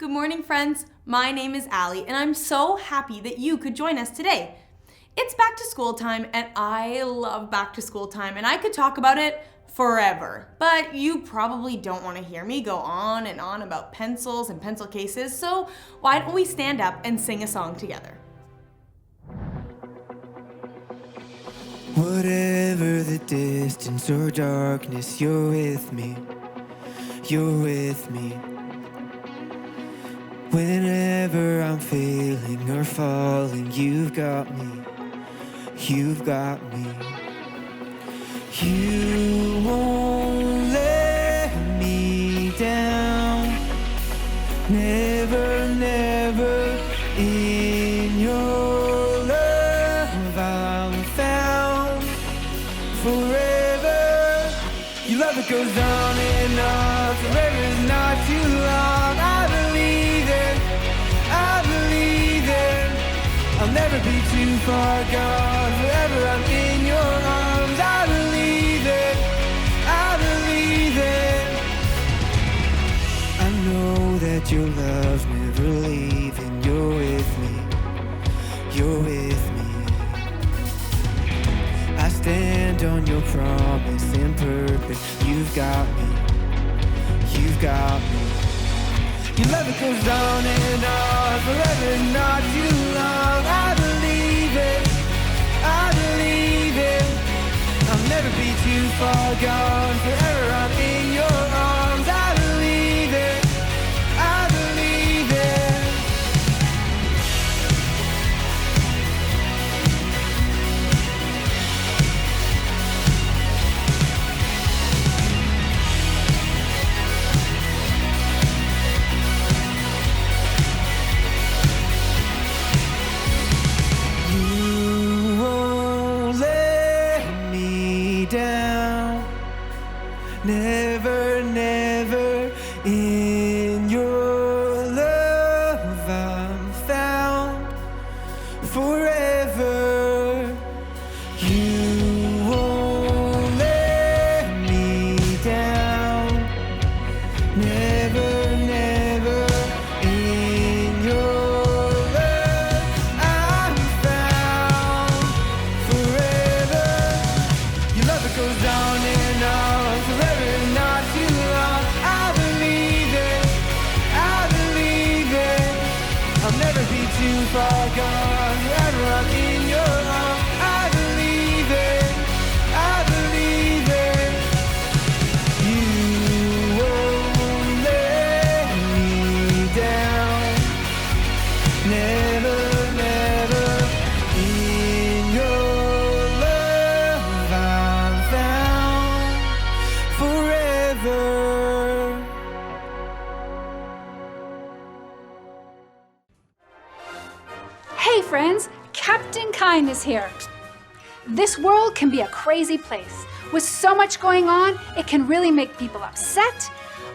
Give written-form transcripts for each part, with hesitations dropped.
Good morning, friends. My name is Allie, and I'm so happy that you could join us today. It's back to school time, and I love back to school time, and I could talk about it forever. But you probably don't want to hear me go on and on about pencils and pencil cases, so why don't we stand up and sing a song together? Whatever the distance or darkness, you're with me. You're with me. Whenever I'm failing or falling, you've got me. You've got me. You won't let me down. Never, never. In your love I'm found forever. Your love, it goes on and on. Forever is not too long. I believe it. I believe it. I'll never be too far gone. Forever I'm in your arms. I believe it. I believe it. I know that your love's never leaving. You're with me. You're with me. I stand on your promise and purpose. You've got me. You've got me. Your love, it goes on and on. Forever, not too long. I believe it. I believe it. I'll never be too far gone. Forever I'm in your arms. I believe it. I believe it. You won't let me down. Never, never. In your love I'm found forever. You won't let me down. Never, never. In your love I'm found forever. Your love, it goes on and on. Forever, not too long. I believe it. I believe it. I'll never be too far gone. Forever I'm in your arms. I believe it. I believe it. You won't let me down. Never, never. In your love I'm found forever. Hey friends, Captain Kindness here. This world can be a crazy place. With so much going on, it can really make people upset,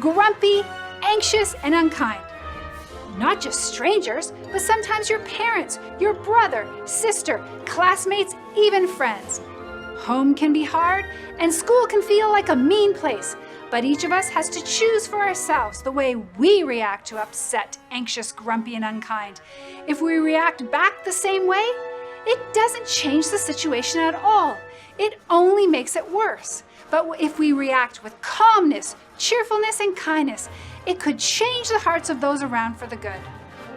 grumpy, anxious, and unkind. Not just strangers, but sometimes your parents, your brother, sister, classmates, even friends. Home can be hard, and school can feel like a mean place, but each of us has to choose for ourselves the way we react to upset, anxious, grumpy, and unkind. If we react back the same way, it doesn't change the situation at all. It only makes it worse. But if we react with calmness, cheerfulness, and kindness, it could change the hearts of those around for the good.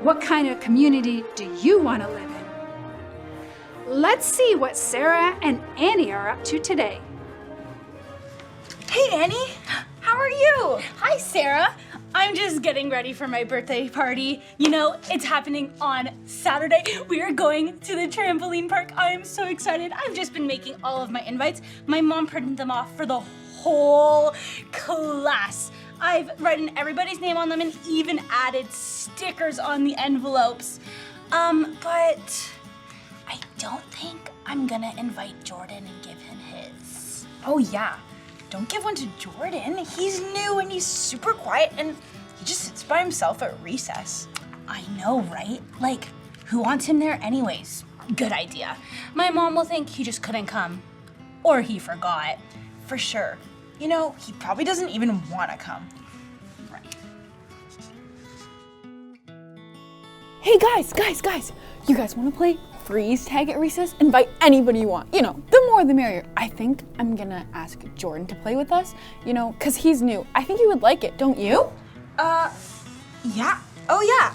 What kind of community do you want to live in? Let's see what Sarah and Annie are up to today. Hey, Annie. How are you? Hi, Sarah. I'm just getting ready for my birthday party. You know, it's happening on Saturday. We are going to the trampoline park. I am so excited. I've just been making all of my invites. My mom printed them off for the whole class. I've written everybody's name on them and even added stickers on the envelopes. But I don't think I'm gonna invite Jordan and give him his. Oh yeah, don't give one to Jordan. He's new and he's super quiet and he just sits by himself at recess. I know, right? Like, who wants him there anyways? Good idea. My mom will think he just couldn't come. Or he forgot. For sure. You know, he probably doesn't even want to come. Right. Hey guys, you guys want to play freeze tag at recess? Invite anybody you want. You know, the more the merrier. I think I'm gonna ask Jordan to play with us, you know, cause he's new. I think he would like it, don't you? Yeah. Oh yeah,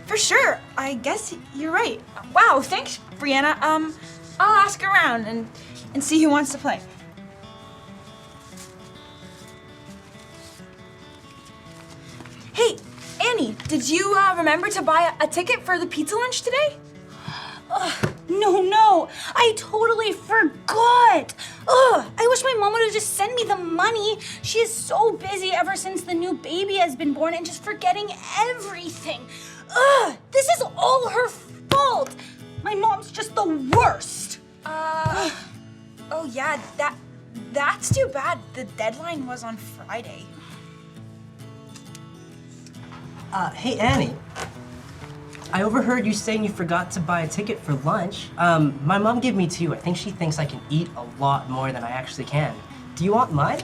for sure. I guess you're right. Wow, thanks, Brianna. I'll ask around and see who wants to play. Hey, Annie, did you remember to buy a ticket for the pizza lunch today? No, I totally forgot. I wish my mom would have just sent me the money. She is so busy ever since the new baby has been born and just forgetting everything. This is all her fault. My mom's just the worst. Oh yeah, that's too bad. The deadline was on Friday. Hey Annie. I overheard you saying you forgot to buy a ticket for lunch. My mom gave me two. I think she thinks I can eat a lot more than I actually can. Do you want mine?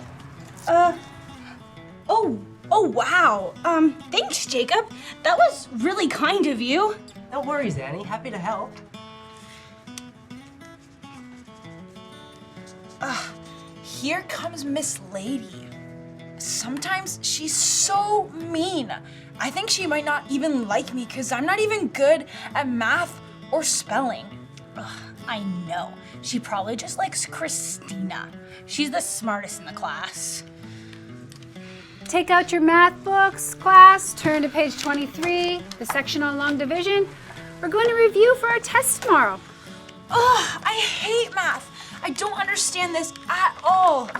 Oh wow. Thanks, Jacob. That was really kind of you. No worries, Annie. Happy to help. Here comes Miss Lady. Sometimes she's so mean. I think she might not even like me because I'm not even good at math or spelling. I know. She probably just likes Christina. She's the smartest in the class. Take out your math books, class. Turn to page 23, the section on long division. We're going to review for our test tomorrow. I hate math. I don't understand this at all.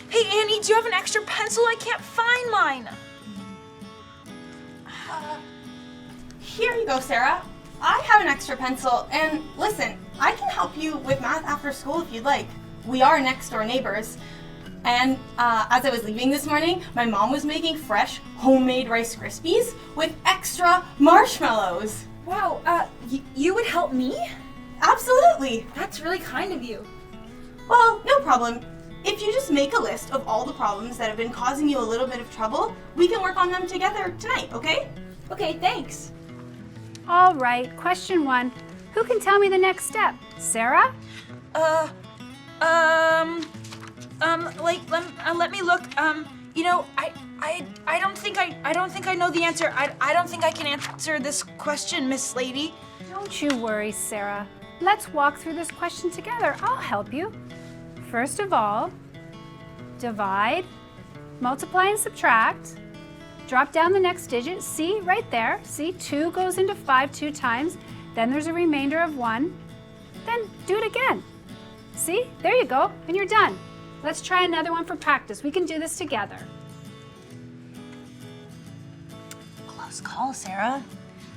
Hey, Annie, do you have an extra pencil? I can't find mine. Here you go, Sarah. I have an extra pencil, and listen, I can help you with math after school if you'd like. We are next door neighbors. And as I was leaving this morning, my mom was making fresh homemade Rice Krispies with extra marshmallows. Wow, you would help me? Absolutely. That's really kind of you. Well, no problem. If you just make a list of all the problems that have been causing you a little bit of trouble, we can work on them together tonight, okay? Okay, thanks. All right, question 1. Who can tell me the next step? Sarah? Let me look. You know, I don't think I know the answer. I don't think I can answer this question, Miss Lady. Don't you worry, Sarah. Let's walk through this question together. I'll help you. First of all, divide, multiply and subtract. Drop down the next digit. See, right there. See, 2 goes into 5 2 times. Then there's a remainder of 1. Then do it again. See, there you go, and you're done. Let's try another one for practice. We can do this together. Close call, Sarah.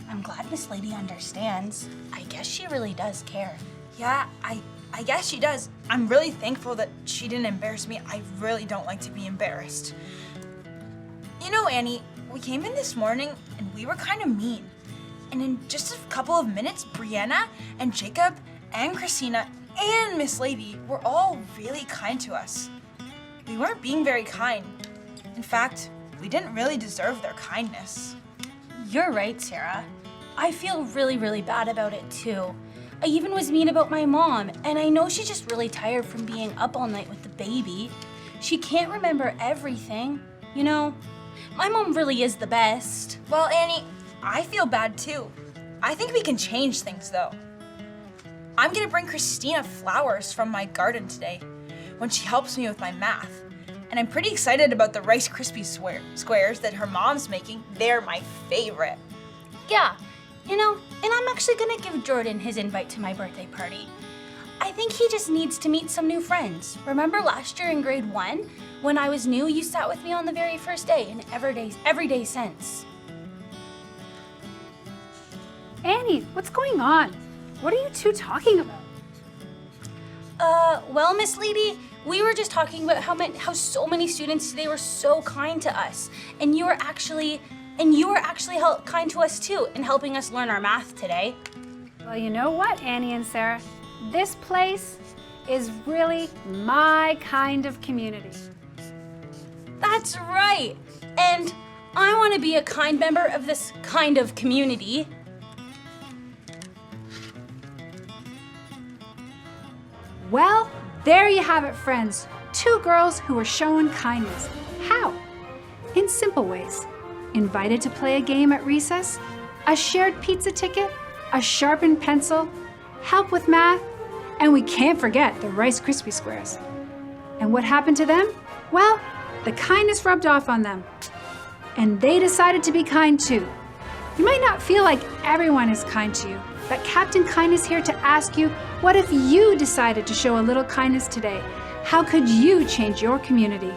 I'm glad Miss Lady understands. I guess she really does care. Yeah, I guess she does. I'm really thankful that she didn't embarrass me. I really don't like to be embarrassed. You know, Annie, we came in this morning and we were kind of mean. And in just a couple of minutes, Brianna and Jacob and Christina and Miss Lady were all really kind to us. We weren't being very kind. In fact, we didn't really deserve their kindness. You're right, Sarah. I feel really, really bad about it too. I even was mean about my mom, and I know she's just really tired from being up all night with the baby. She can't remember everything. You know, my mom really is the best. Well, Annie, I feel bad too. I think we can change things though. I'm gonna bring Christina flowers from my garden today when she helps me with my math. And I'm pretty excited about the Rice Krispies squares that her mom's making. They're my favorite. Yeah, you know, and I'm actually gonna give Jordan his invite to my birthday party. I think he just needs to meet some new friends. Remember last year in grade 1? When I was new, you sat with me on the very first day and every day since. Annie, what's going on? What are you two talking about? Well, Miss Lady, we were just talking about how so many students today were so kind to us, and you were actually kind to us too in helping us learn our math today. Well, you know what, Annie and Sarah? This place is really my kind of community. That's right. And I want to be a kind member of this kind of community. Well, there you have it, friends. 2 girls who were shown kindness. How? In simple ways. Invited to play a game at recess, a shared pizza ticket, a sharpened pencil, help with math, and we can't forget the Rice Krispie squares. And what happened to them? Well, the kindness rubbed off on them. And they decided to be kind too. You might not feel like everyone is kind to you, but Captain Kind is here to ask you, what if you decided to show a little kindness today? How could you change your community?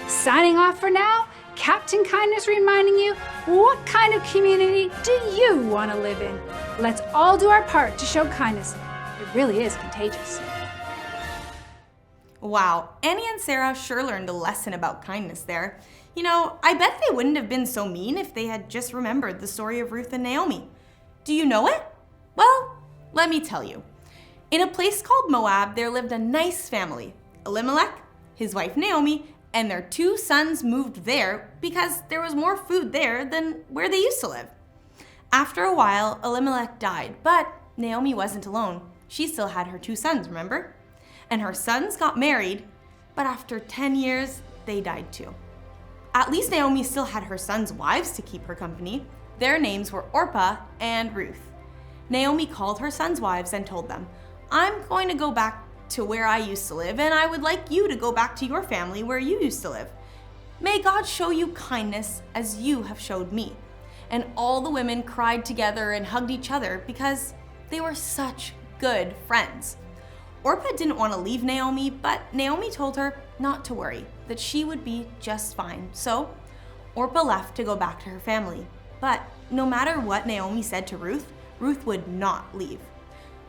Signing off for now, Captain Kindness reminding you, what kind of community do you want to live in? Let's all do our part to show kindness. It really is contagious. Wow, Annie and Sarah sure learned a lesson about kindness there. You know, I bet they wouldn't have been so mean if they had just remembered the story of Ruth and Naomi. Do you know it? Well, let me tell you. In a place called Moab, there lived a nice family. Elimelech, his wife Naomi, and their 2 sons moved there because there was more food there than where they used to live. After a while, Elimelech died, but Naomi wasn't alone. She still had her 2 sons, remember? And her sons got married, but after 10 years, they died too. At least Naomi still had her sons' wives to keep her company. Their names were Orpah and Ruth. Naomi called her sons' wives and told them, I'm going to go back to where I used to live, and I would like you to go back to your family where you used to live. May God show you kindness as you have showed me. And all the women cried together and hugged each other because they were such good friends. Orpah didn't want to leave Naomi, but Naomi told her not to worry, that she would be just fine. So Orpah left to go back to her family. But no matter what Naomi said to Ruth, Ruth would not leave.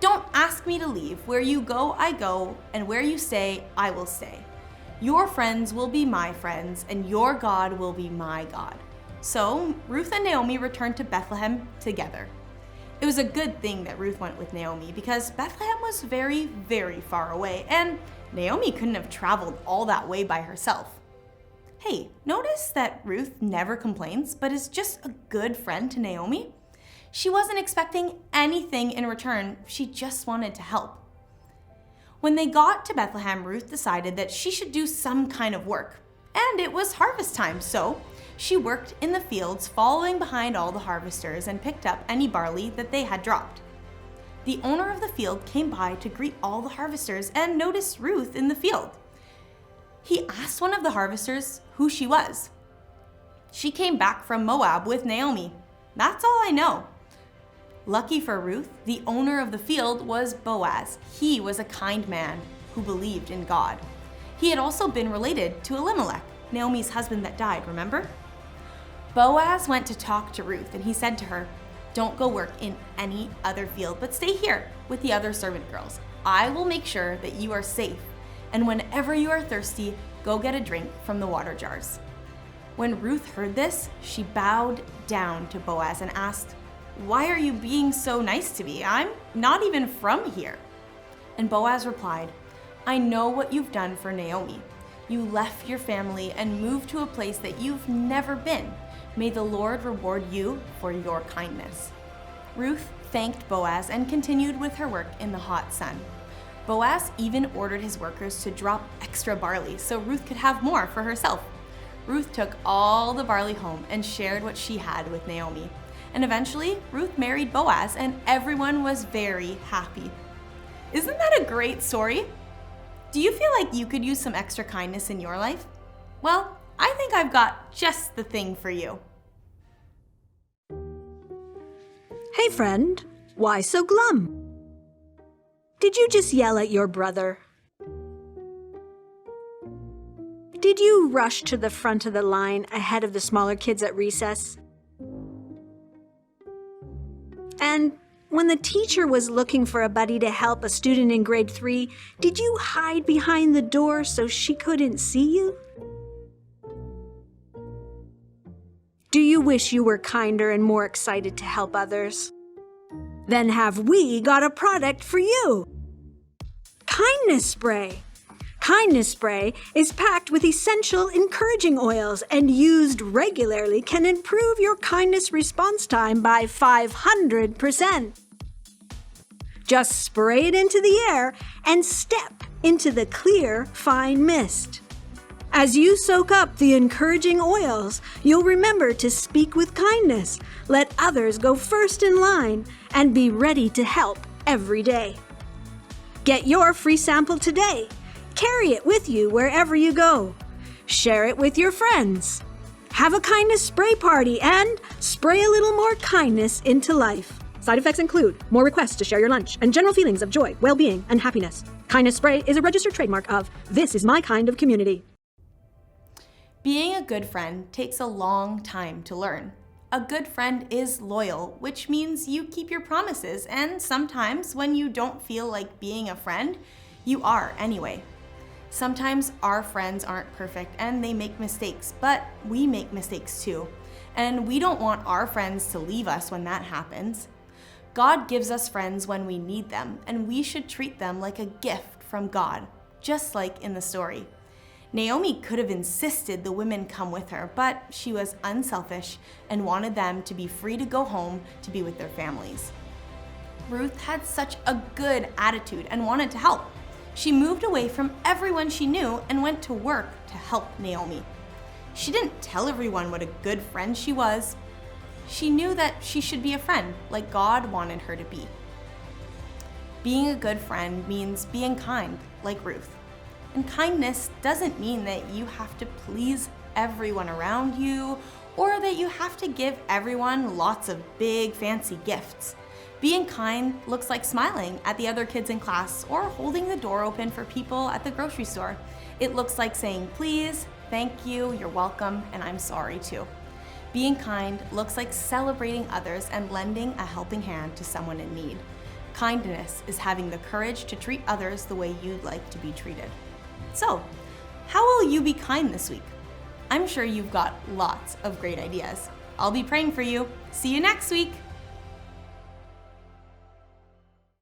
Don't ask me to leave. Where you go, I go, and where you stay, I will stay. Your friends will be my friends, and your God will be my God. So Ruth and Naomi returned to Bethlehem together. It was a good thing that Ruth went with Naomi because Bethlehem was very, very far away, and Naomi couldn't have traveled all that way by herself. Hey, notice that Ruth never complains, but is just a good friend to Naomi? She wasn't expecting anything in return, she just wanted to help. When they got to Bethlehem, Ruth decided that she should do some kind of work, and it was harvest time, so she worked in the fields following behind all the harvesters and picked up any barley that they had dropped. The owner of the field came by to greet all the harvesters and noticed Ruth in the field. He asked one of the harvesters who she was. She came back from Moab with Naomi. That's all I know. Lucky for Ruth, the owner of the field was Boaz. He was a kind man who believed in God. He had also been related to Elimelech, Naomi's husband that died, remember? Boaz went to talk to Ruth and he said to her, don't go work in any other field, but stay here with the other servant girls. I will make sure that you are safe, and whenever you are thirsty, go get a drink from the water jars. When Ruth heard this, she bowed down to Boaz and asked, why are you being so nice to me? I'm not even from here. And Boaz replied, I know what you've done for Naomi. You left your family and moved to a place that you've never been. May the Lord reward you for your kindness. Ruth thanked Boaz and continued with her work in the hot sun. Boaz even ordered his workers to drop extra barley so Ruth could have more for herself. Ruth took all the barley home and shared what she had with Naomi. And eventually, Ruth married Boaz and everyone was very happy. Isn't that a great story? Do you feel like you could use some extra kindness in your life? Well, I think I've got just the thing for you. Hey friend, why so glum? Did you just yell at your brother? Did you rush to the front of the line ahead of the smaller kids at recess? And when the teacher was looking for a buddy to help a student in grade 3, did you hide behind the door so she couldn't see you? Do you wish you were kinder and more excited to help others? Then have we got a product for you? Kindness Spray. Kindness spray is packed with essential encouraging oils and used regularly can improve your kindness response time by 500%. Just spray it into the air and step into the clear, fine mist. As you soak up the encouraging oils, you'll remember to speak with kindness, let others go first in line, and be ready to help every day. Get your free sample today. Carry it with you wherever you go. Share it with your friends. Have a kindness spray party and spray a little more kindness into life. Side effects include more requests to share your lunch and general feelings of joy, well-being, and happiness. Kindness spray is a registered trademark of This Is My Kind of Community. Being a good friend takes a long time to learn. A good friend is loyal, which means you keep your promises, and sometimes when you don't feel like being a friend, you are anyway. Sometimes our friends aren't perfect and they make mistakes, but we make mistakes too. And we don't want our friends to leave us when that happens. God gives us friends when we need them, and we should treat them like a gift from God, just like in the story. Naomi could have insisted the women come with her, but she was unselfish and wanted them to be free to go home to be with their families. Ruth had such a good attitude and wanted to help. She moved away from everyone she knew and went to work to help Naomi. She didn't tell everyone what a good friend she was. She knew that she should be a friend like God wanted her to be. Being a good friend means being kind like Ruth. And kindness doesn't mean that you have to please everyone around you or that you have to give everyone lots of big fancy gifts. Being kind looks like smiling at the other kids in class or holding the door open for people at the grocery store. It looks like saying please, thank you, you're welcome, and I'm sorry too. Being kind looks like celebrating others and lending a helping hand to someone in need. Kindness is having the courage to treat others the way you'd like to be treated. So, how will you be kind this week? I'm sure you've got lots of great ideas. I'll be praying for you. See you next week.